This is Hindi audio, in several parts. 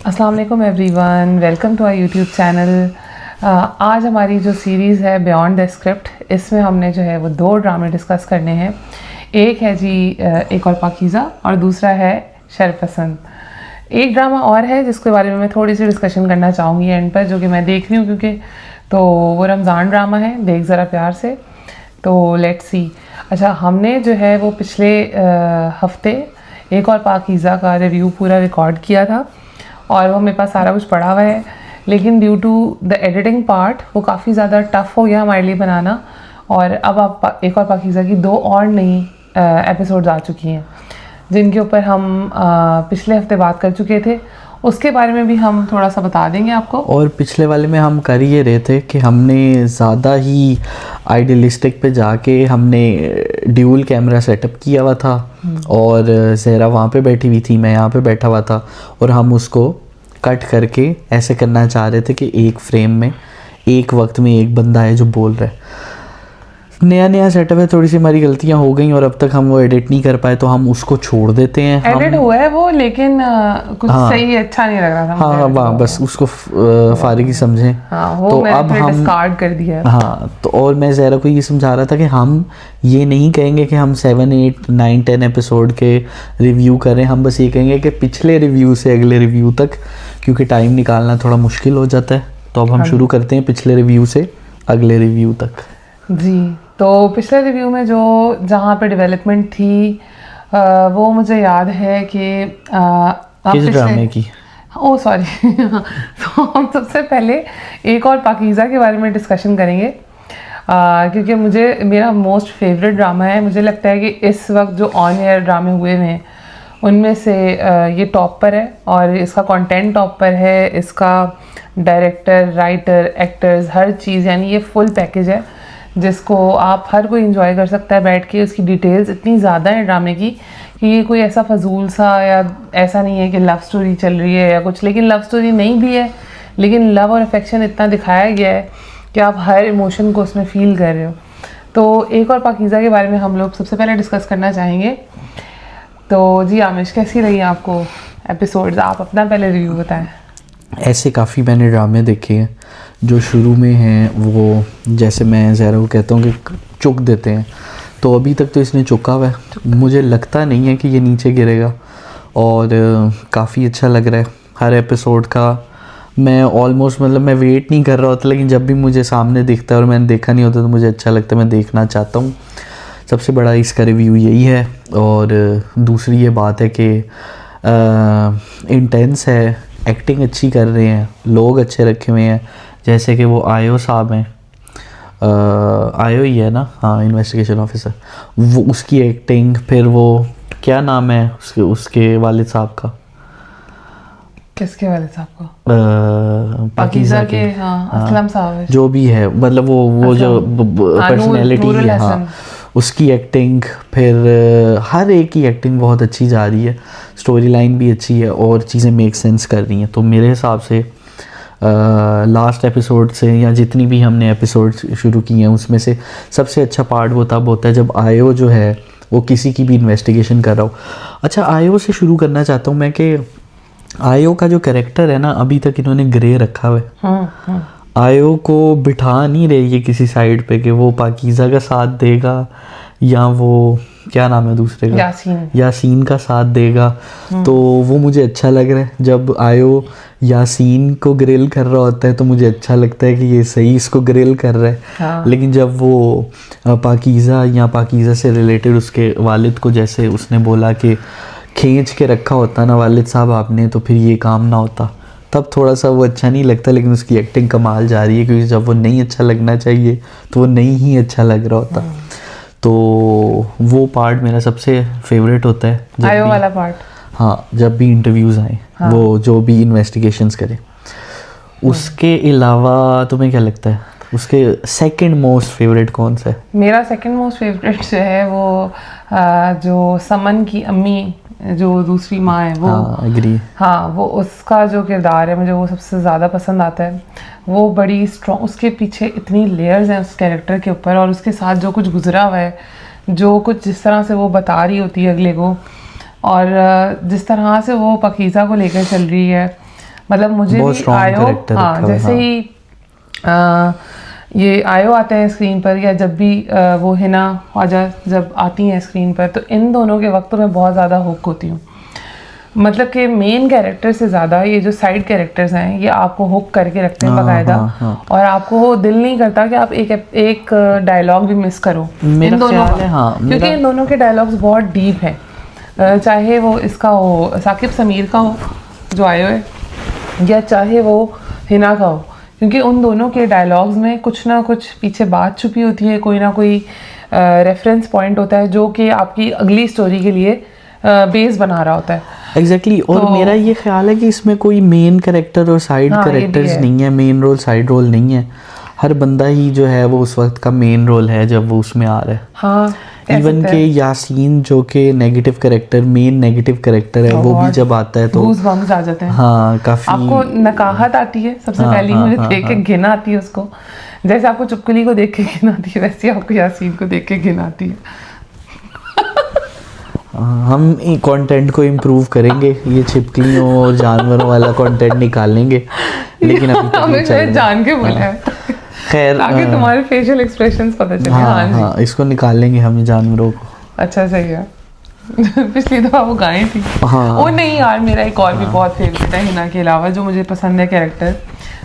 अस्सलाम वालेकुम everyone, welcome to our YouTube channel. आज हमारी जो सीरीज़ है बियॉन्ड द स्क्रिप्ट, इसमें हमने जो है वो 2 ड्रामे डिस्कस करने हैं। एक है जी एक और पाकीज़ा और दूसरा है शरपसंद। एक ड्रामा और है जिसके बारे में मैं थोड़ी सी डिस्कशन करना चाहूँगी एंड पर, जो कि मैं देख रही हूँ क्योंकि तो वो रमज़ान ड्रामा है, देख ज़रा प्यार से। तो लेट्स सी। अच्छा, हमने जो है वो पिछले हफ्ते एक और पाकीज़ा का रिव्यू पूरा रिकॉर्ड किया था और वो मेरे पास सारा कुछ पड़ा हुआ है, लेकिन due to the editing part वो काफ़ी ज़्यादा टफ हो गया हमारे लिए बनाना। और अब आप एक और पाकीज़ा की 2 और नई एपिसोड्स आ चुकी हैं जिनके ऊपर हम पिछले हफ्ते बात कर चुके थे। उसके बारे में भी हम थोड़ा सा बता देंगे आपको। और पिछले वाले में हम कर ये रहे थे कि हमने ज़्यादा ही आइडियलिस्टिक पे जाके हमने ड्यूल कैमरा सेटअप किया हुआ था और ज़हरा वहाँ पे बैठी हुई थी, मैं यहाँ पे बैठा हुआ था और हम उसको कट करके ऐसे करना चाह रहे थे कि एक फ्रेम में एक वक्त में एक बंदा है जो बोल रहा है। नया सेटअप है, थोड़ी सी हमारी गलतियां हो गई और अब तक हम वो एडिट नहीं कर पाए, तो हम उसको छोड़ देते हैं। एडिट हुआ है वो, लेकिन कुछ सही अच्छा नहीं लग रहा था। हाँ, बस उसको फारिग ही समझें। वो तो मैंने अब फिर हम डिस्कार्ड कर दिया। हाँ, तो और मैं ज़हरा को ये समझा रहा था कि हम ये नहीं कहेंगे कि हम 7, 8, 9, 10 एपिसोड के रिव्यू करें। हम बस ये कहेंगे कि पिछले रिव्यू से अगले रिव्यू तक, क्योंकि टाइम निकालना थोड़ा मुश्किल हो जाता है। तो अब हम शुरू करते हैं पिछले रिव्यू से अगले रिव्यू तक। जी, तो पिछले रिव्यू में जो जहाँ पे डेवलपमेंट थी वो मुझे याद है कि किस ड्रामे की? ओह सॉरी तो हम सबसे पहले एक और पाकीज़ा के बारे में डिस्कशन करेंगे क्योंकि मेरा मोस्ट फेवरेट ड्रामा है। मुझे लगता है कि इस वक्त जो ऑन एयर ड्रामे हुए हैं उनमें से ये टॉप पर है और इसका कंटेंट टॉप पर है, इसका डायरेक्टर, राइटर, एक्टर्स, हर चीज़, यानी ये फुल पैकेज है जिसको आप हर कोई एंजॉय कर सकता है बैठ के। उसकी डिटेल्स इतनी ज़्यादा है ड्रामे की कि ये कोई ऐसा फजूल सा या ऐसा नहीं है कि लव स्टोरी चल रही है या कुछ, लेकिन लव स्टोरी नहीं भी है, लेकिन लव और अफेक्शन इतना दिखाया गया है कि आप हर इमोशन को उसमें फील कर रहे हो। तो एक और पाकीज़ा के बारे में हम लोग सबसे पहले डिस्कस करना चाहेंगे। तो जी आमिश, कैसी रही आपको एपिसोड्स? आप अपना पहले रिव्यू बताएं। ऐसे काफ़ी मैंने ड्रामे देखे हैं जो शुरू में हैं वो, जैसे मैं ज़हरा को कहता हूँ कि चुक देते हैं, तो अभी तक तो इसने चुका हुआ है। मुझे लगता नहीं है कि ये नीचे गिरेगा और काफ़ी अच्छा लग रहा है हर एपिसोड का। मैं ऑलमोस्ट मैं वेट नहीं कर रहा होता, लेकिन जब भी मुझे सामने दिखता है और मैंने देखा नहीं होता तो मुझे अच्छा लगता है, मैं देखना चाहता हूँ। सबसे बड़ा इसका रिव्यू यही है। और दूसरी ये बात है कि इंटेंस है, एक्टिंग अच्छी कर रहे हैं, लोग अच्छे रखे हुए हैं, जैसे कि वो आयो साहब हैं, आयो ही है ना, हाँ, इन्वेस्टिगेशन ऑफिसर, वो उसकी एक्टिंग, फिर वो क्या नाम है उसके वालिद साहब का? किसके वाले साहब को? पाकीज़ा के असलम साहब है, जो भी है, मतलब वो जो पर्सनैलिटी है, हाँ, उसकी एक्टिंग, फिर हर एक की एक्टिंग बहुत अच्छी जा रही है, स्टोरी लाइन भी अच्छी है और चीज़ें मेक सेंस कर रही हैं। तो मेरे हिसाब से लास्ट एपिसोड से या जितनी भी हमने एपिसोड शुरू किए हैं उसमें से सबसे अच्छा पार्ट वो तब होता है जब आयो जो है वो किसी की भी इन्वेस्टिगेशन कर रहा हो। अच्छा, आयो से शुरू करना चाहता हूँ मैं कि आयो का जो कैरेक्टर है ना, अभी तक इन्होंने ग्रे रखा हुआ है। आयो को बिठा नहीं रही है किसी साइड पे कि वो पाकीज़ा का साथ देगा या वो क्या नाम है दूसरे का, यासीन का साथ देगा। तो वो मुझे अच्छा लग रहा है। जब आयो यासीन को ग्रिल कर रहा होता है तो मुझे अच्छा लगता है कि ये सही इसको ग्रिल कर रहा है। हाँ। लेकिन जब वो पाकीज़ा से रिलेटेड उसके वालिद को, जैसे उसने बोला कि खींच के रखा होता ना वालिद साहब आपने, तो फिर ये काम ना होता, तब थोड़ा सा वो अच्छा नहीं लगता। लेकिन उसकी एक्टिंग कमाल जा रही है, क्योंकि जब वो नहीं अच्छा लगना चाहिए तो वो नहीं ही अच्छा लग रहा होता। तो वो पार्ट मेरा सबसे फेवरेट होता है, आयो वाला पार्ट। हाँ, जब भी इंटरव्यूज़ आए, हाँ, वो जो भी इन्वेस्टिगेशंस करे। उसके अलावा तुम्हें क्या लगता है उसके सेकंड मोस्ट फेवरेट कौन सा है? मेरा सेकंड मोस्ट फेवरेट जो है वो जो समन की अम्मी, जो दूसरी माँ है वो, हाँ, वो उसका जो किरदार है मुझे वो सबसे ज़्यादा पसंद आता है। वो बड़ी स्ट्रॉन्ग, उसके पीछे इतनी लेयर्स हैं उस कैरेक्टर के ऊपर, और उसके साथ जो कुछ गुजरा हुआ है, जो कुछ जिस तरह से वो बता रही होती है अगले को, और जिस तरह से वो पाकीज़ा को लेकर चल रही है, मतलब मुझे बहुत भी strong आयो, character हाँ रखा हुआ है, जैसे ही ये आयो आते हैं स्क्रीन पर, या जब भी वो हिना ख्वाजा जब आती हैं स्क्रीन पर, तो इन दोनों के वक्त तो मैं बहुत ज़्यादा हुक होती हूँ। मतलब कि मेन कैरेक्टर से ज़्यादा ये जो साइड कैरेक्टर्स हैं ये आपको हुक करके रखते हैं बाकायदा, और आपको दिल नहीं करता कि आप एक डायलॉग भी मिस करो इन दोनों का, क्योंकि इन दोनों के डायलॉग्स बहुत डीप हैं। चाहे वो इसका हो साकिब समीर का हो जो आयो है, या चाहे वो हिना का हो, क्योंकि उन दोनों के डायलॉग्स में कुछ ना कुछ पीछे बात छुपी होती है, कोई ना कोई रेफरेंस पॉइंट होता है जो कि आपकी अगली स्टोरी के लिए बेस बना रहा होता है। एग्जैक्टली और तो मेरा ये ख्याल है कि इसमें कोई मेन कैरेक्टर और साइड कैरेक्टर्स नहीं है, मेन रोल साइड रोल नहीं है, हर बंदा ही जो है वो उस वक्त का मेन रोल है जब वो उसमें आ रहा है। हाँ, इवन के यासीन जो कि negative character, main negative character है, वो भी जब आता है तो गूज़बम्प्स आ जाते हैं। हाँ, काफी आपको नकाहत आती है सबसे पहली, मुझे देख के घिन आती है उसको, जैसे आपको चुपकली को देख के घिन आती है वैसे आपको यासीन को देख के घिन आती है। हम कंटेंट को इम्प्रूव करेंगे, ये छिपकलियों और जानवरों वाला कंटेंट निकालेंगे, लेकिन अभी तक हमें शायद जान के बोला है खैर ताकि तुम्हारे फेशियल एक्सप्रेशंस पता चले। हाँ हाँ, इसको निकाल लेंगे हम जानवरों को। अच्छा सही है। पिछली दफा वो गाय थी। हाँ ओ नहीं यार, मेरा एक और भी बहुत फेवरेट है हिना के अलावा, जो मुझे पसंद है कैरेक्टर,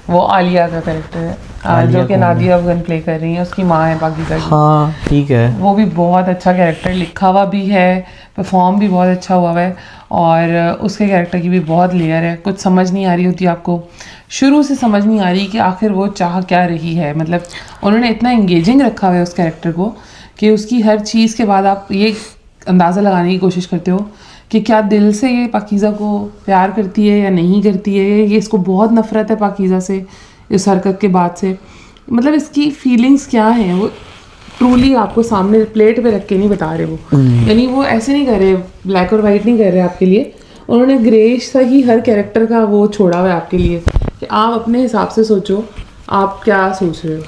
वो आलिया का कैरेक्टर है, जो कि नादिया अफगान प्ले कर रही है, उसकी माँ है पाकिज़ा की। हाँ ठीक है, वो भी बहुत अच्छा कैरेक्टर लिखा हुआ भी है, परफॉर्म भी बहुत अच्छा हुआ है, और उसके कैरेक्टर की भी बहुत लेयर है। कुछ समझ नहीं आ रही होती आपको, शुरू से समझ नहीं आ रही कि आखिर वो चाह क्या रही है। मतलब उन्होंने इतना इंगेजिंग रखा हुआ है उस कैरेक्टर को कि उसकी हर चीज़ के बाद आप ये अंदाज़ा लगाने की कोशिश करते हो कि क्या दिल से ये पाकीज़ा को प्यार करती है या नहीं करती है, ये इसको बहुत नफ़रत है पाकीज़ा से इस हरकत के बाद से। मतलब इसकी फीलिंग्स क्या हैं वो ट्रूली आपको सामने प्लेट पे रख के नहीं बता रहे वो, यानी वो ऐसे नहीं कर रहे, ब्लैक और वाइट नहीं कर रहे आपके लिए, उन्होंने ग्रेश सा ही हर कैरेक्टर का वो छोड़ा हुआ है आपके लिए कि आप अपने हिसाब से सोचो आप क्या सोच रहे हो।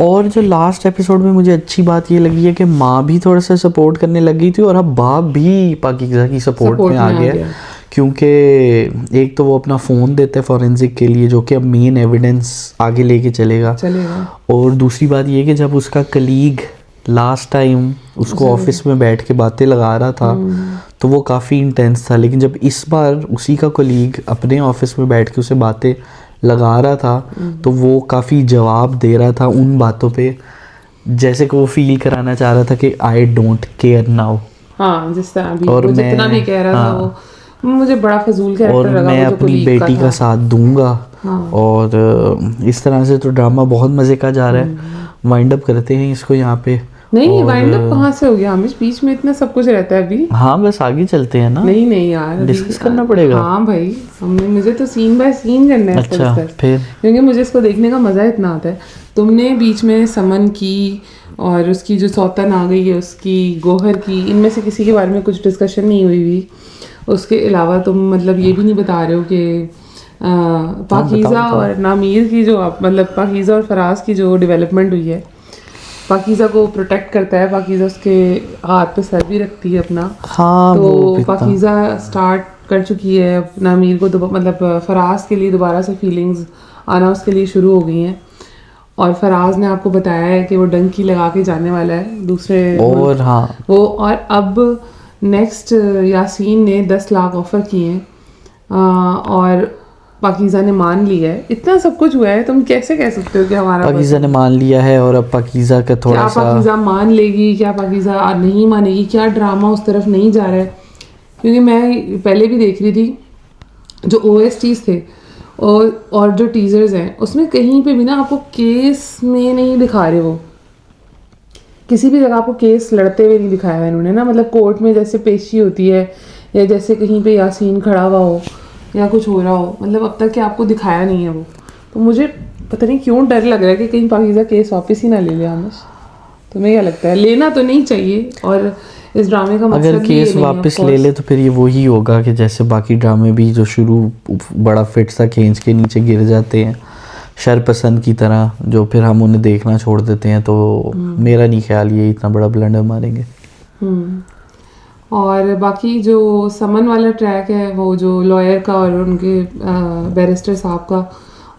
और जो लास्ट एपिसोड में मुझे अच्छी बात ये लगी है कि माँ भी थोड़ा सा सपोर्ट करने लगी थी और अब बाप भी पाकीज़ा की सपोर्ट में आ गया, क्योंकि एक तो वो अपना फ़ोन देते हैं फॉरेंसिक के लिए जो कि अब मेन एविडेंस आगे लेके चलेगा, और दूसरी बात ये कि जब उसका कलीग लास्ट टाइम उसको ऑफिस में बैठ के बातें लगा रहा था तो वो काफ़ी इंटेंस था, लेकिन जब इस बार उसी का कलीग अपने ऑफिस में बैठ के उसे बातें लगा रहा था तो वो काफ़ी जवाब दे रहा था उन बातों पे, जैसे कि वो फील कराना चाह रहा था कि आई डोंट केयर नाउ। हाँ, जिस तरह भी और वो जितना भी कह रहा था वो मुझे बड़ा फजूल कैरेक्टर लगा। मैं अपनी बेटी का साथ दूंगा। और इस तरह से तो ड्रामा बहुत मज़े का जा रहा है। वाइंड अप करते हैं इसको यहाँ पे। नहीं, वाइंड अप कहाँ से हो गया हमें, बीच में इतना सब कुछ रहता है अभी। हाँ बस आगे चलते हैं ना। नहीं यार, डिस्कस करना पड़ेगा। हाँ भाई, मुझे तो सीन बाय सीन करना है। अच्छा फिर, क्योंकि मुझे इसको देखने का मज़ा इतना आता है। तुमने बीच में समन की और उसकी जो सौतन आ गई है उसकी, गोहर की, इनमें से किसी के बारे में कुछ डिस्कशन नहीं हुई हुई। उसके अलावा तुम मतलब ये भी नहीं बता रहे हो कि पाकीज़ा और नामीर की जो मतलब पाकीज़ा और फराज की जो डेवलपमेंट हुई है, पाकीज़ा को प्रोटेक्ट करता है, पाकीज़ा उसके हाथ पे सर भी रखती है अपना। हाँ, तो पाकीज़ा स्टार्ट कर चुकी है नामीर को मतलब फराज के लिए दोबारा से फीलिंग्स आना उसके लिए शुरू हो गई हैं, और फराज ने आपको बताया है कि वो डंकी लगा के जाने वाला है दूसरे और हाँ वो, और अब नेक्स्ट यासीन ने 10 लाख ऑफर किए हैं और पाकीज़ा ने मान लिया है। इतना सब कुछ हुआ है, तुम कैसे कह सकते हो कि हमारा पाकीज़ा ने मान लिया है और अब पाकीज़ा का थोड़ा सा, क्या पाकीज़ा मान लेगी, क्या पाकीज़ा नहीं मानेगी, क्या ड्रामा उस तरफ नहीं जा रहा है? क्योंकि मैं पहले भी देख रही थी जो OSTs थे और जो टीजर्स हैं उसमें कहीं पे भी ना आपको केस में नहीं दिखा रहे, वो किसी भी जगह आपको केस लड़ते हुए नहीं दिखाया है इन्होंने ना। मतलब कोर्ट में जैसे पेशी होती है या जैसे कहीं पे यासीन खड़ा हुआ हो या कुछ हो रहा हो, मतलब अब तक कि आपको दिखाया नहीं है वो। तो मुझे पता नहीं क्यों डर लग रहा है कि कहीं पाकीज़ा केस वापस ही ना ले ले आमिश। तुम्हें क्या लगता है? लेना तो नहीं चाहिए, और इस ड्रामे का मकसद अगर केस वापस ले ले तो फिर ये वही होगा कि जैसे बाकी ड्रामे भी जो शुरू बड़ा फिट सा खींच के नीचे गिर जाते हैं शरपसंद की तरह, जो फिर हम उन्हें देखना छोड़ देते हैं। तो मेरा नहीं ख्याल ये इतना बड़ा ब्लंडर मारेंगे। और बाकी जो समन वाला ट्रैक है वो जो लॉयर का और उनके बैरिस्टर साहब का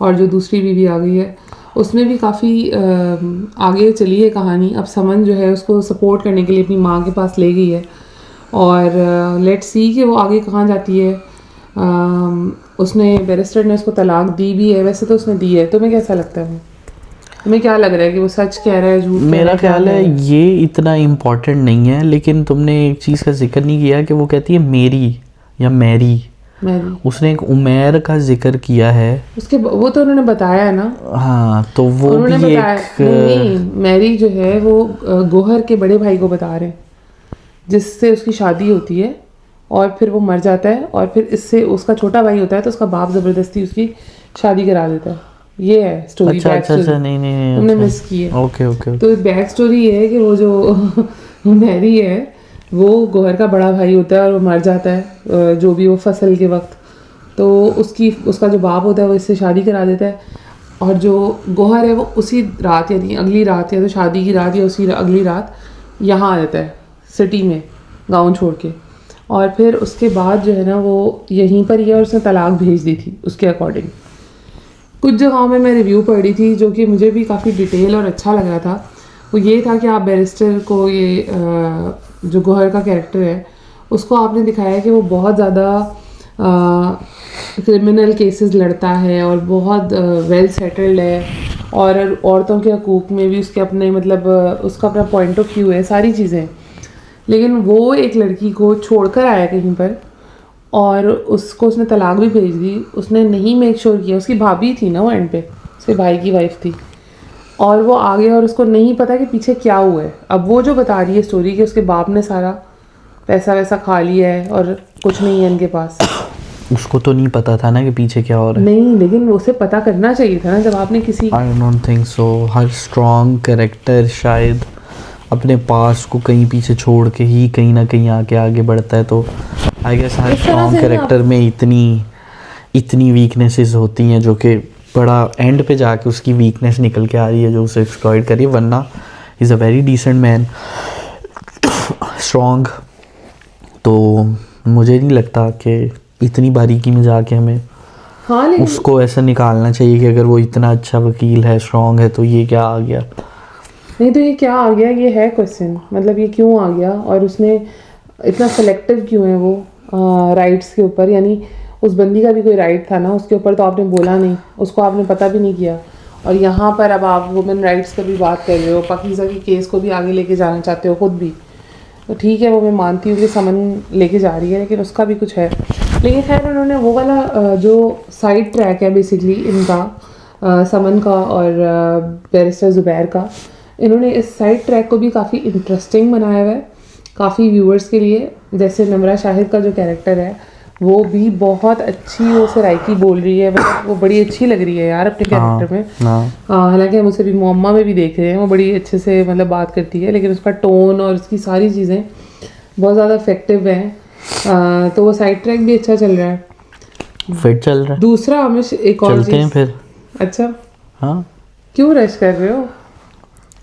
और जो दूसरी बीवी आ गई है उसमें भी काफ़ी आगे चली है कहानी। अब समन जो है उसको सपोर्ट करने के लिए अपनी माँ के पास ले गई है और लेट्स सी कि वो आगे कहाँ जाती है। उसने बैरिस्टर ने उसको तलाक दी भी है, वैसे तो उसने दी है। तुम्हें कैसा लगता है? तुम्हें क्या लग रहा है कि वो सच कह रहा है, झूठ? मेरा ख्याल है ये इतना इम्पोर्टेंट नहीं है, लेकिन तुमने एक चीज़ का जिक्र नहीं किया कि वो कहती है मेरी या मैरी। उसने एक उमेर का जिक्र किया है उसके, वो तो उन्होंने बताया है ना। हाँ, तो वो उन्होंने भी बताया नहीं, मैरी जो है वो गोहर के बड़े भाई को बता रहे हैं जिससे उसकी शादी होती है और फिर वो मर जाता है और फिर इससे उसका छोटा भाई होता है तो उसका बाप ज़बरदस्ती उसकी शादी करा देता है। ये है स्टोरी। अच्छा, नहीं तुमने मिस की है। ओके। तो बैक स्टोरी ये है कि वो जो मैरी है वो गोहर का बड़ा भाई होता है और वो मर जाता है जो भी वो फसल के वक्त। तो उसका जो बाप होता है वो इससे शादी करा देता है और जो गोहर है वो उसी रात यानी अगली रात या तो शादी की रात या उसी अगली रात यहाँ आ जाता है सिटी में, गाँव छोड़ के। और फिर उसके बाद जो है ना वो यहीं पर ही है और उसने तलाक भेज दी थी उसके अकॉर्डिंग। कुछ जगहों में मैं रिव्यू पढ़ी थी जो कि मुझे भी काफ़ी डिटेल और अच्छा लग रहा था। वो ये था कि आप बैरिस्टर को, ये जो गोहर का कैरेक्टर है उसको आपने दिखाया कि वो बहुत ज़्यादा क्रिमिनल केसेस लड़ता है और बहुत वेल सेटल्ड है और औरतों के हकूक़ में भी उसके अपने मतलब उसका अपना पॉइंट ऑफ व्यू है, सारी चीज़ें। लेकिन वो एक लड़की को छोड़कर आया कहीं पर और उसको उसने तलाक भी भेज दी। उसने नहीं मेक श्योर किया, उसकी भाभी थी ना वो एंड पे, उसके भाई की वाइफ थी, और वो आ गया और उसको नहीं पता कि पीछे क्या हुआ है। अब वो जो बता रही है स्टोरी कि उसके बाप ने सारा पैसा वैसा खा लिया है और कुछ नहीं है इनके पास। उसको तो नहीं पता था ना कि पीछे क्या हो रहा है। नहीं, लेकिन उसे पता करना चाहिए था ना जब आपने किसी। I don't think so. Her strong character शायद अपने पास को कहीं पीछे छोड़ के ही कहीं ना कहीं आगे बढ़ता है। तो आई गेस हर स्ट्रॉन्ग कैरेक्टर में इतनी वीकनेसेस होती हैं जो कि बड़ा एंड पे जाके उसकी वीकनेस निकल के आ रही है जो उसे एक्सप्लॉइट करी। वरना is a very decent man, strong. तो मुझे नहीं लगता कि इतनी बारीकी में जाके हमें उसको ऐसा निकालना चाहिए कि अगर वो इतना अच्छा वकील है, स्ट्रॉन्ग है, तो ये क्या आ गया। नहीं तो ये क्या आ गया, ये है क्वेश्चन। मतलब ये क्यों आ गया और उसने इतना सेलेक्टिव क्यों है वो राइट्स के ऊपर। यानी उस बंदी का भी कोई राइट था ना उसके ऊपर, तो आपने बोला नहीं, उसको आपने पता भी नहीं किया। और यहाँ पर अब आप वुमेन राइट्स की भी बात कर रहे हो, पाकीज़ा के केस को भी आगे लेके जाना चाहते हो खुद भी। तो ठीक है, वो मैं मानती हूँ कि समन लेके जा रही है, लेकिन उसका भी कुछ है। लेकिन खैर उन्होंने वो वाला जो साइड ट्रैक है बेसिकली इनका, समन का और बैरिस्टर ज़ुबैर का, इन्होंने इस साइड ट्रैक को भी काफ़ी इंटरेस्टिंग बनाया हुआ है काफ़ी व्यूअर्स के लिए। जैसे नमरा शाहिद का जो कैरेक्टर है वो भी बहुत अच्छी वो सराइकी बोल रही है, मतलब वो बड़ी अच्छी लग रही है यार अपने कैरेक्टर में। हालांकि हम उसे भी मोहम्मा में भी देख रहे हैं, वो बड़ी अच्छे से मतलब बात करती है, लेकिन उसका टोन और उसकी सारी चीज़ें बहुत ज़्यादा इफेक्टिव हैं। तो वो साइड ट्रैक भी अच्छा चल रहा है, फिट चल रहा है। दूसरा हमें एक और चलते हैं फिर। अच्छा, हाँ, क्यों रश कर रहे हो?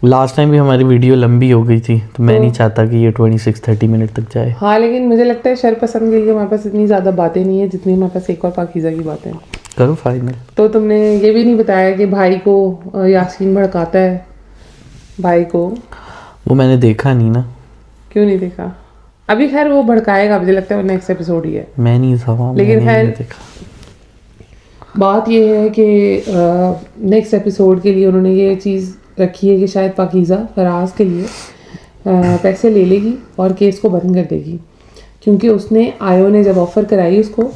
लास्ट टाइम भी हमारी वीडियो लंबी हो गई थी, तो मैं नहीं चाहता कि ये 26-30 मिनट तक जाए। हाँ, लेकिन मुझे लगता है शरपसंद के लिए हमारे पास इतनी ज़्यादा बातें नहीं है जितनी हमारे पास एक और पाकीज़ा की बातें हैं। करो फाइनल। तो तुमने ये भी नहीं बताया कि भाई को यासीन भड़काता है, भाई को। वो मैंने देखा नहीं ना। क्यों नहीं देखा? अभी खैर वो भड़काएगा, मुझे लगता है वो नेक्स्ट एपिसोड ही है। मैं नहीं था, लेकिन खैर बात ये है कि नेक्स्ट एपिसोड के लिए उन्होंने ये चीज़ रखी है कि शायद पाकीज़ा फराज के लिए पैसे ले लेगी और केस को बंद कर देगी, क्योंकि उसने आयो ने जब ऑफ़र कराई उसको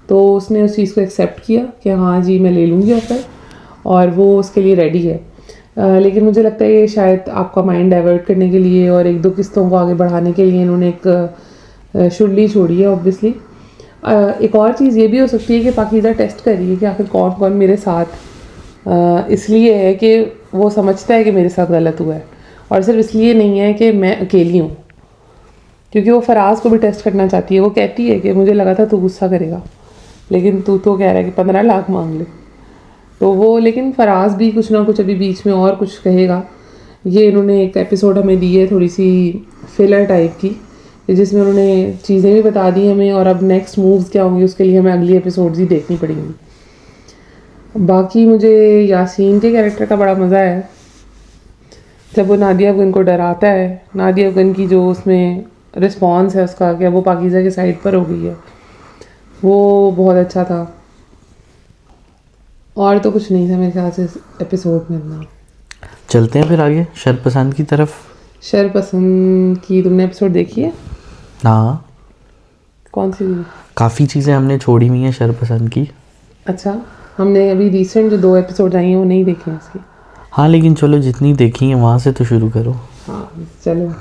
तो उसने उस चीज़ को एक्सेप्ट किया कि हाँ जी मैं ले लूँगी ऑफ़र, और वो उसके लिए रेडी है। लेकिन मुझे लगता है ये शायद आपका माइंड डाइवर्ट करने के लिए और एक दो किस्तों को आगे बढ़ाने के लिए इन्होंने एक शुडली छोड़ी है ऑब्वियसली। एक और चीज़ ये भी हो सकती है कि पाकीज़ा टेस्ट कर रही है कि आखिर कौन कौन मेरे साथ, इसलिए है कि वो समझता है कि मेरे साथ गलत हुआ है, और सिर्फ इसलिए नहीं है कि मैं अकेली हूँ, क्योंकि वो फराज को भी टेस्ट करना चाहती है। वो कहती है कि मुझे लगा था तू गुस्सा करेगा, लेकिन तू तो कह रहा है कि 15 लाख मांग ले। तो वो, लेकिन फराज भी कुछ ना कुछ अभी बीच में और कुछ कहेगा। ये इन्होंने एक एपिसोड हमें दी है थोड़ी सी फिलर टाइप की, जिसमें उन्होंने चीज़ें भी बता दी हमें, और अब नेक्स्ट मूव्स क्या होंगी उसके लिए हमें अगली एपिसोड्स ही देखनी पड़ेंगी। बाकी मुझे यासीन के कैरेक्टर का बड़ा मज़ा है, जब वो नादिया अफगन को डराता है। नादिया अफगन की जो उसमें रिस्पॉन्स है उसका, क्या वो पाकीज़ा के साइड पर हो गई है, वो बहुत अच्छा था। और तो कुछ नहीं था मेरे ख्याल से इस एपिसोड में ना। चलते हैं फिर आगे शरपसंद की तरफ। शरपसंद की तुमने एपिसोड देखी है? हाँ, कौन सी? काफ़ी चीज़ें हमने छोड़ी हुई हैं शरपसंद की। अच्छा, हमने अभी रिसेंट जो 2 एपिसोड आई हैं वो नहीं देखे हैं इसकी। हाँ, लेकिन चलो जितनी देखी है वहाँ से तो शुरू करो। हाँ चलो।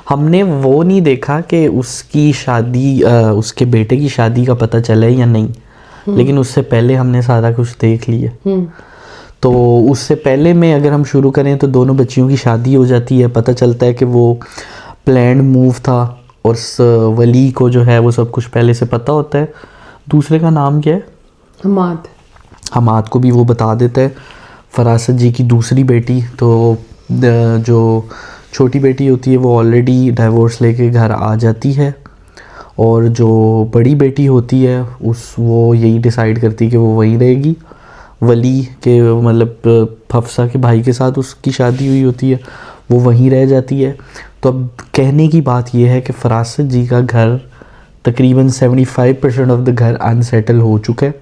हमने वो नहीं देखा कि उसकी शादी उसके बेटे की शादी का पता चला है या नहीं, लेकिन उससे पहले हमने सारा कुछ देख लिया। तो उससे पहले में अगर हम शुरू करें तो दोनों बच्चियों की शादी हो जाती है। पता चलता है कि वो प्लान्ड मूव था, और वली को जो है वो सब कुछ पहले से पता होता है। दूसरे का नाम क्या है? हमाद। हमाद को भी वो बता देता है। फरासत जी की दूसरी बेटी, तो जो छोटी बेटी होती है वो ऑलरेडी डाइवोर्स लेके घर आ जाती है, और जो बड़ी बेटी होती है वो यही डिसाइड करती है कि वो वहीं रहेगी। वली के मतलब हफ्सा के भाई के साथ उसकी शादी हुई होती है, वो वहीं रह जाती है। तो अब कहने की बात यह है कि फरासत जी का घर तकरीबन 75% ऑफ द घर अनसेटल हो चुका है,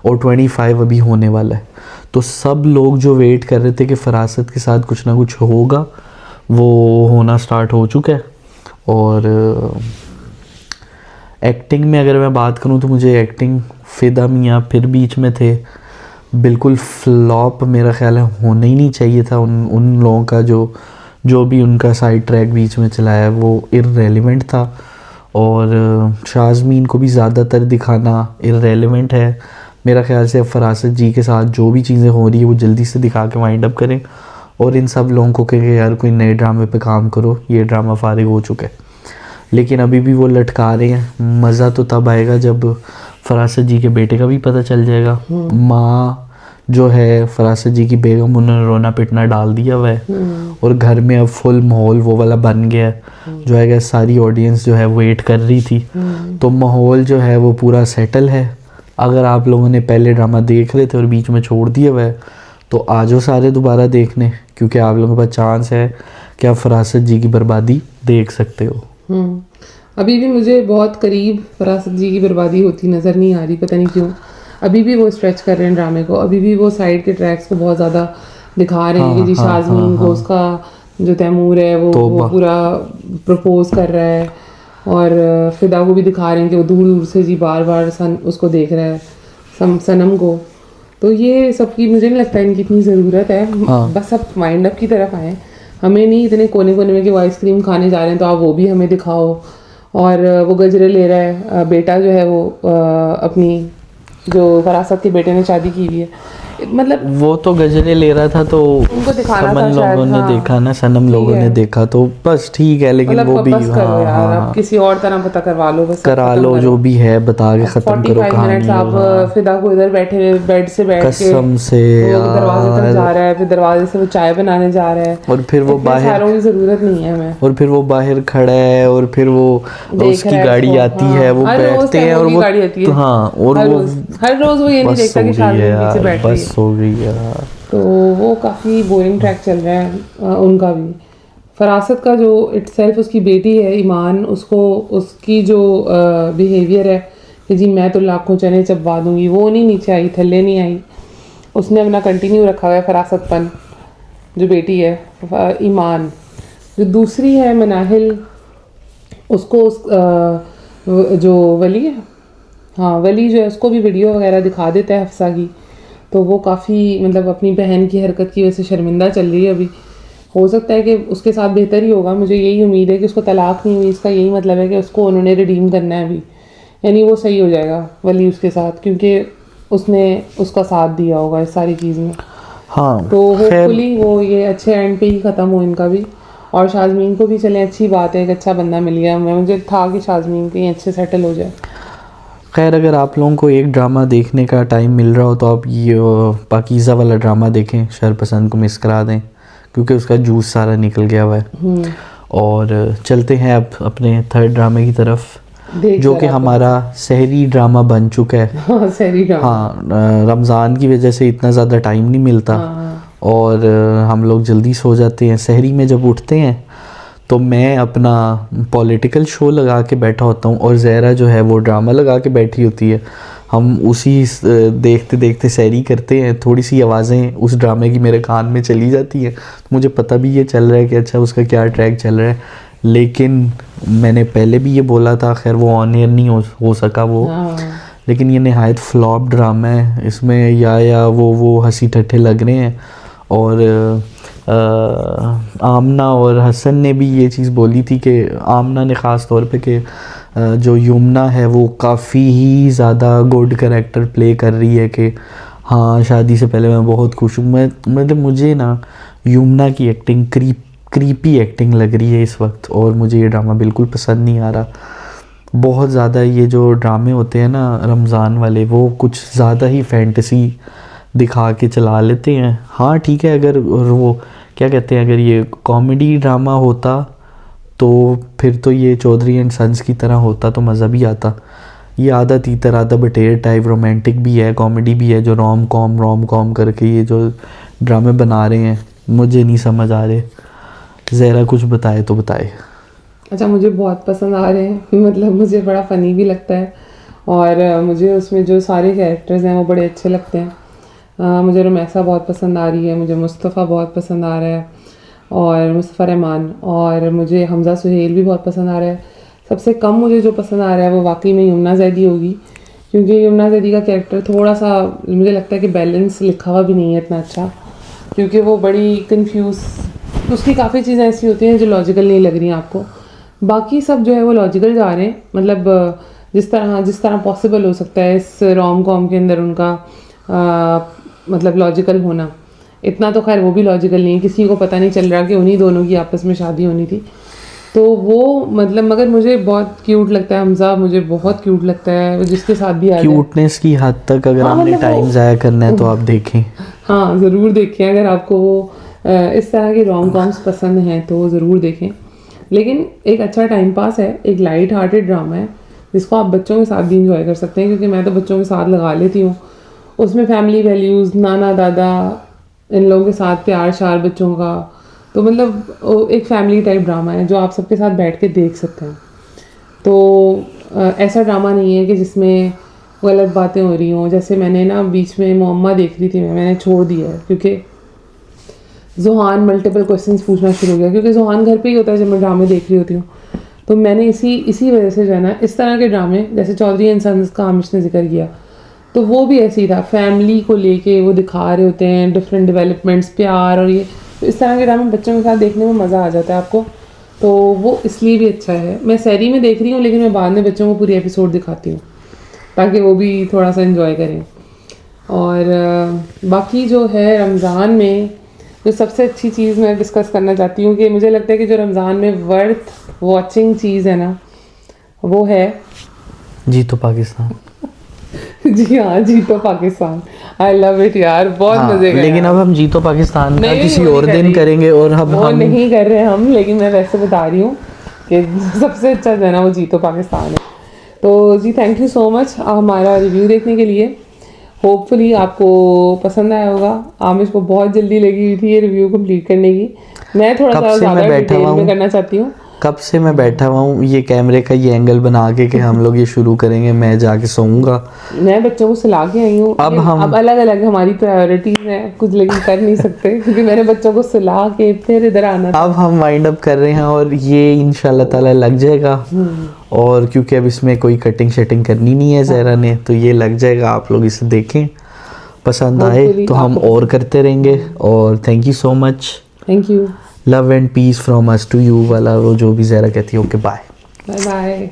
और 25 अभी होने वाला है। तो सब लोग जो वेट कर रहे थे कि फरासत के साथ कुछ ना कुछ होगा, वो होना स्टार्ट हो चुका है। और एक्टिंग में अगर मैं बात करूं तो मुझे एक्टिंग फ़िदा मियाँ फिर बीच में थे, बिल्कुल फ्लॉप मेरा ख्याल है, होना ही नहीं चाहिए था। उन लोगों का जो भी उनका साइड ट्रैक बीच में चलाया वो इररेलेवेंट था, और शाज़मीन को भी ज़्यादातर दिखाना इररेलेवेंट है। मेरा ख्याल से अब फरासत जी के साथ जो भी चीज़ें हो रही है वो जल्दी से दिखा के वाइंड अप करें, और इन सब लोगों को कहें यार कोई नए ड्रामे पे काम करो, ये ड्रामा फारिग हो चुका है। लेकिन अभी भी वो लटका रहे हैं। मज़ा तो तब आएगा जब फरासत जी के बेटे का भी पता चल जाएगा। माँ जो है फरासत जी की बेगम, उन्होंने रोना पिटना डाल दिया हुआ है, और घर में अब फुल माहौल वो वाला बन गया है जो है सारी ऑडियंस जो है वेट कर रही थी। तो माहौल जो है वो पूरा सेटल है। अगर आप लोगों ने पहले ड्रामा देख रहे थे और बीच में छोड़ दिया हुआ है तो आ जाओ सारे दोबारा देखने, क्योंकि आप लोगों के पास चांस है कि आप फरासत जी की बर्बादी देख सकते हो। अभी भी मुझे बहुत करीब फरासत जी की बर्बादी होती नज़र नहीं आ रही, पता नहीं क्यों। अभी भी वो स्ट्रेच कर रहे हैं ड्रामे को, अभी भी वो साइड के ट्रैक्स को बहुत ज़्यादा दिखा रहे हैं कि जी शाज़मीन को उसका जो तैमूर है वो पूरा प्रपोज कर रहा है, और फ़िदा को भी दिखा रहे हैं कि वो दूर दूर से जी बार बार उसको देख रहा है सनम को। तो ये सबकी मुझे नहीं लगता इनकी इतनी ज़रूरत है। बस अब वाइंड अप की तरफ आए, हमें नहीं इतने कोने कोने में कि वो आइसक्रीम खाने जा रहे हैं तो आप वो भी हमें दिखाओ, और वो गजरे ले रहा है बेटा जो है वो अपनी जो फरासत के बेटे ने शादी की हुई है, मतलब वो तो गजरे ले रहा था तो उनको दिखाना था सनम लोगों ने देखा ना, सनम लोगों ने देखा तो बस ठीक है। लेकिन वो भी हाँ, किसी और तरह पता करवा लो, बस करा लो, जो भी है बता के खत्म करो कहानी। आप फिदा को इधर बैठे बेड से बैठ के कसम से दरवाजे तक जा रहा है, फिर दरवाजे से वो चाय बनाने जा रहा है, और फिर वो बाहर की जरूरत नहीं है हमें, और फिर वो बाहर खड़ा है, और फिर वो उसकी गाड़ी आती है, वो बैठते हैं, और वो हाँ, और वो हर रोज वो ये नहीं देखता कि शाज़मीन पीछे बैठ रही है। बस हो गई यार। तो वो काफ़ी बोरिंग ट्रैक चल रहा है उनका भी। फरासत का जो इटसेल्फ उसकी बेटी है ईमान, उसको उसकी जो बिहेवियर है कि जी मैं तो लाखों चने चबवा दूंगी, वो नहीं नीचे आई, थल्ले नहीं आई, उसने अपना कंटिन्यू रखा हुआ है फरासतपन। जो बेटी है ईमान, जो दूसरी है मनाहिल, उसको जो वली है, हाँ वली जो है, उसको भी वीडियो वगैरह दिखा देता है हफ्सा की, तो वो काफ़ी मतलब अपनी बहन की हरकत की वजह से शर्मिंदा चल रही है अभी। हो सकता है कि उसके साथ बेहतर ही होगा, मुझे यही उम्मीद है कि उसको तलाक नहीं हुई, इसका यही मतलब है कि उसको उन्होंने रिडीम करना है अभी, यानी वो सही हो जाएगा वली उसके साथ, क्योंकि उसने उसका साथ दिया होगा इस सारी चीज़ में। हाँ, तो होपफुली वो ये अच्छे एंड पे ही ख़त्म हो इनका भी, और शाज़मीन को भी चले अच्छी बात है, एक अच्छा बंदा मिल गया। मुझे था कि शाज़मीन कहीं अच्छे सेटल हो जाए। खैर, अगर आप लोगों को एक ड्रामा देखने का टाइम मिल रहा हो तो आप ये पाकीज़ा वाला ड्रामा देखें, शरपसंद को मिस करा दें, क्योंकि उसका जूस सारा निकल गया हुआ है। और चलते हैं अब अपने थर्ड ड्रामे की तरफ, जो कि हमारा सहरी ड्रामा बन चुका है। हाँ, सहरी ड्रामा। हाँ, रमज़ान की वजह से इतना ज़्यादा टाइम नहीं मिलता। हाँ। और हम लोग जल्दी सो जाते हैं। सहरी में जब उठते हैं तो मैं अपना पॉलिटिकल शो लगा के बैठा होता हूँ और ज़हरा जो है वो ड्रामा लगा के बैठी होती है। हम उसी देखते देखते सहरी करते हैं। थोड़ी सी आवाज़ें उस ड्रामे की मेरे कान में चली जाती हैं, तो मुझे पता भी ये चल रहा है कि अच्छा उसका क्या ट्रैक चल रहा है। लेकिन मैंने पहले भी ये बोला था, खैर वो ऑन एयर नहीं हो सका वो। हाँ। लेकिन ये नहायत फ्लॉप ड्रामा है। इसमें या वो हंसी ठट्ठे लग रहे हैं। और आमना और हसन ने भी ये चीज़ बोली थी कि आमना ने ख़ास तौर पे कि जो यमुना है वो काफ़ी ही ज़्यादा गुड कैरेक्टर प्ले कर रही है कि हाँ शादी से पहले मैं बहुत खुश हूँ। मतलब मुझे ना यमुना की एक्टिंग क्रीपी एक्टिंग लग रही है इस वक्त, और मुझे ये ड्रामा बिल्कुल पसंद नहीं आ रहा। बहुत ज़्यादा ये जो ड्रामे होते हैं ना रमज़ान वाले, वो कुछ ज़्यादा ही फैंटेसी दिखा के चला लेते हैं। हाँ ठीक है, अगर वो क्या कहते हैं, अगर ये कॉमेडी ड्रामा होता तो फिर तो ये चौधरी एंड सन्स की तरह होता तो मज़ा भी आता। ये आधा तीतर आधा बटेर टाइप, रोमांटिक भी है, कॉमेडी भी है, जो रोम कॉम करके ये जो ड्रामे बना रहे हैं मुझे नहीं समझ आ रहे। ज़हरा कुछ बताए तो बताए। अच्छा, मुझे बहुत पसंद आ रहे हैं, मतलब मुझे बड़ा फ़नी भी लगता है, और मुझे उसमें जो सारे कैरेक्टर्स हैं वो बड़े अच्छे लगते हैं। मुझे रुमैसा बहुत पसंद आ रही है, मुझे मुस्तफ़ा बहुत पसंद आ रहा है, और मुस्तफ़ा रहमान, और मुझे हमज़ा सुहेल भी बहुत पसंद आ रहा है। सबसे कम मुझे जो पसंद आ रहा है वो वाकई में यमुना ज़ैदी होगी, क्योंकि यमुना ज़ैदी का कैरेक्टर थोड़ा सा मुझे लगता है कि बैलेंस लिखा हुआ भी नहीं है इतना अच्छा, क्योंकि वो बड़ी कंफ्यूज, उसकी काफ़ी चीज़ें ऐसी होती हैं जो लॉजिकल नहीं लग रही हैं आपको। बाकी सब जो है वो लॉजिकल जा रहे हैं, मतलब जिस तरह पॉसिबल हो सकता है इस रोम कॉम के अंदर उनका मतलब लॉजिकल होना, इतना तो खैर वो भी लॉजिकल नहीं है। किसी को पता नहीं चल रहा कि उन्हीं दोनों की आपस में शादी होनी थी, तो वो मतलब मगर मुझे बहुत क्यूट लगता है हमज़ा, मुझे बहुत क्यूट लगता है, जिसके साथ भी आ जाए। क्यूटनेस की हद तक अगर आपने मतलब टाइम ज़ाया करना है तो आप देखें। हाँ ज़रूर देखें, अगर आपको वो इस तरह के रोम कॉम्स पसंद हैं तो ज़रूर देखें। लेकिन एक अच्छा टाइम पास है, एक लाइट हार्टेड ड्रामा है जिसको आप बच्चों के साथ भी इंजॉय कर सकते हैं, क्योंकि मैं तो बच्चों के साथ लगा लेती हूँ। उसमें फैमिली वैल्यूज़, नाना दादा, इन लोगों के साथ प्यार शार बच्चों का, तो मतलब एक फैमिली टाइप ड्रामा है जो आप सबके साथ बैठ के देख सकते हैं। तो ऐसा ड्रामा नहीं है कि जिसमें गलत बातें हो रही हों। जैसे मैंने ना बीच में मुअम्मा देख रही थी, मैंने छोड़ दिया है क्योंकि ज़ोहान मल्टीपल क्वेश्चंस पूछना शुरू हो गया, क्योंकि ज़ोहान घर पे ही होता है जब मैं ड्रामे देख रही होती हूँ। तो मैंने इसी वजह से जो है ना, इस तरह के ड्रामे जैसे चौधरी एंड सन्स का हामिश ने जिक्र किया, तो वो भी ऐसे ही था, फैमिली को लेके वो दिखा रहे होते हैं, डिफरेंट डेवलपमेंट्स, प्यार, और ये तो इस तरह के ड्रामे बच्चों के साथ देखने में मज़ा आ जाता है आपको, तो वो इसलिए भी अच्छा है। मैं सहरी में देख रही हूँ, लेकिन मैं बाद में बच्चों को पूरी एपिसोड दिखाती हूँ ताकि वो भी थोड़ा सा इन्जॉय करें। और बाकी जो है रमज़ान में जो सबसे अच्छी चीज़ मैं डिस्कस करना चाहती हूँ कि मुझे लगता है कि जो रमज़ान में वर्थ वॉचिंग चीज़ है ना, वो है जी तो पाकिस्तान। जी हाँ, जी तो पाकिस्तान। आई लव इट यार, बहुत मजे का। लेकिन अब हम जी तो पाकिस्तान का किसी और दिन करेंगे, और हम नहीं कर रहे हम, लेकिन मैं वैसे बता रही हूँ कि सबसे अच्छा जो है ना वो जी तो पाकिस्तान है। तो जी थैंक यू सो मच हमारा रिव्यू देखने के लिए। होपफुली आपको पसंद आया होगा। आमिश को बहुत जल्दी लगी हुई थी ये रिव्यू कंप्लीट करने की, मैं थोड़ा सा ज़्यादा डिटेल में करना चाहती हूँ। कब से मैं बैठा हुआ हूँ ये कैमरे का ये एंगल बना के कि हम लोग ये शुरू करेंगे, मैं जाके सोऊंगा। मैं बच्चों को सुला के आई हूँ। अब अलग अलग हमारी प्रायोरिटीज हैं कुछ, लेकिन कर नहीं सकते क्योंकि मैंने बच्चों को सुला के फिर इधर आना था। अब हम वाइंड अप कर रहे हैं और ये इंशाल्लाह ताला लग जाएगा। और क्योंकि अब इसमें कोई कटिंग शटिंग करनी नहीं है ज़हरा ने, तो ये लग जाएगा। आप लोग इसे देखें, पसंद आए तो हम और करते रहेंगे। और thank you so much. Thank you. Love and peace from us to you वाला वो जो भी ज़हरा कहती है। Okay bye bye bye.